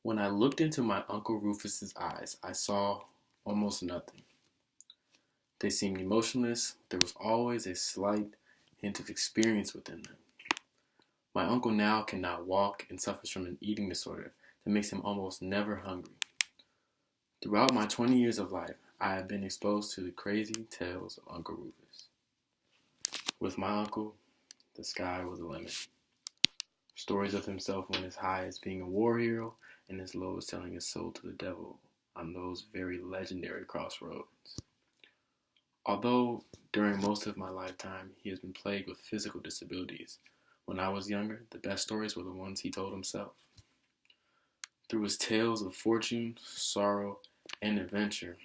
When I looked into my Uncle Rufus's eyes, I saw almost nothing. They seemed emotionless. There was always a slight hint of experience within them. My uncle now cannot walk and suffers from an eating disorder that makes him almost never hungry. Throughout my 20 years of life, I have been exposed to the crazy tales of Uncle Rufus. With my uncle, the sky was the limit. Stories of himself when as high as being a war hero and as low as selling his soul to the devil on those very legendary crossroads. Although during most of my lifetime he has been plagued with physical disabilities, when I was younger, the best stories were the ones he told himself. Through his tales of fortune, sorrow, and adventure,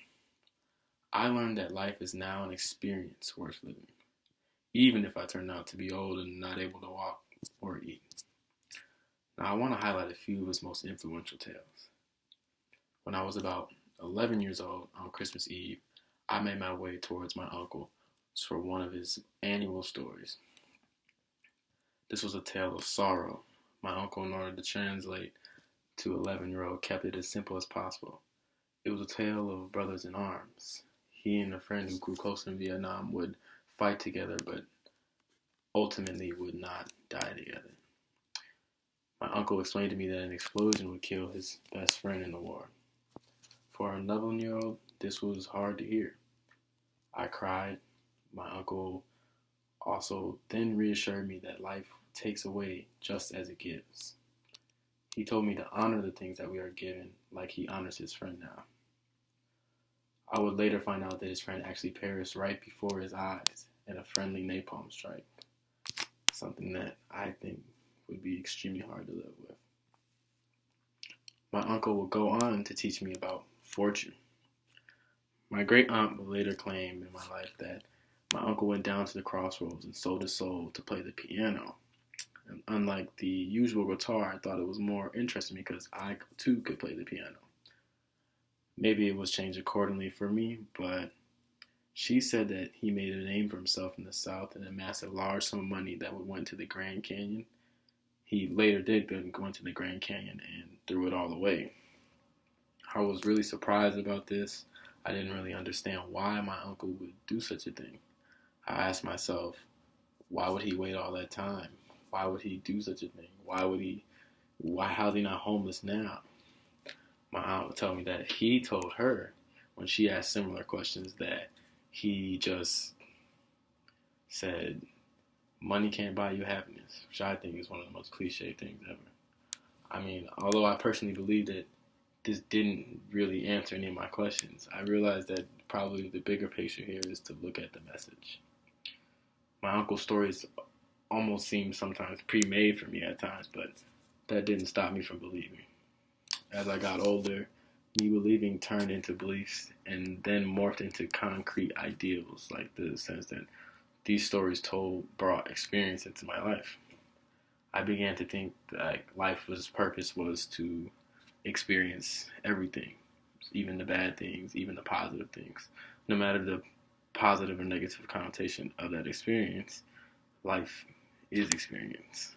I learned that life is now an experience worth living, even if I turn out to be old and not able to walk or eat. Now, I want to highlight a few of his most influential tales. When I was about 11 years old on Christmas Eve, I made my way towards my uncle for one of his annual stories. This was a tale of sorrow. My uncle, in order to translate to 11-year-old, kept it as simple as possible. It was a tale of brothers in arms. He and a friend who grew close in Vietnam would fight together, but ultimately would not die together. My uncle explained to me that an explosion would kill his best friend in the war. For an 11-year-old, this was hard to hear. I cried. My uncle also then reassured me that life takes away just as it gives. He told me to honor the things that we are given like he honors his friend now. I would later find out that his friend actually perished right before his eyes in a friendly napalm strike, something that I think would be extremely hard to live with. My uncle would go on to teach me about fortune. My great aunt would later claim in my life that my uncle went down to the crossroads and sold his soul to play the piano. And unlike the usual guitar, I thought it was more interesting because I too could play the piano. Maybe it was changed accordingly for me, but she said that he made a name for himself in the South and amassed a large sum of money that went to the Grand Canyon. He later did go into the Grand Canyon and threw it all away. I was really surprised about this. I didn't really understand why my uncle would do such a thing. I asked myself, why would he wait all that time? Why would he do such a thing? How's he not homeless now? My aunt would tell me that he told her when she asked similar questions that he just said, money can't buy you happiness, which I think is one of the most cliche things ever. I mean, although I personally believe that this didn't really answer any of my questions, I realized that probably the bigger picture here is to look at the message. My uncle's stories almost seem sometimes pre-made for me at times, but that didn't stop me from believing. As I got older, me believing turned into beliefs and then morphed into concrete ideals, like the sense that these stories told brought experience into my life. I began to think that life's purpose was to experience everything, even the bad things, even the positive things. No matter the positive or negative connotation of that experience, life is experience.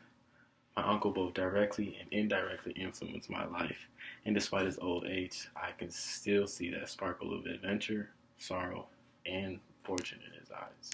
My uncle both directly and indirectly influenced my life, and despite his old age, I can still see that sparkle of adventure, sorrow, and fortune in his eyes.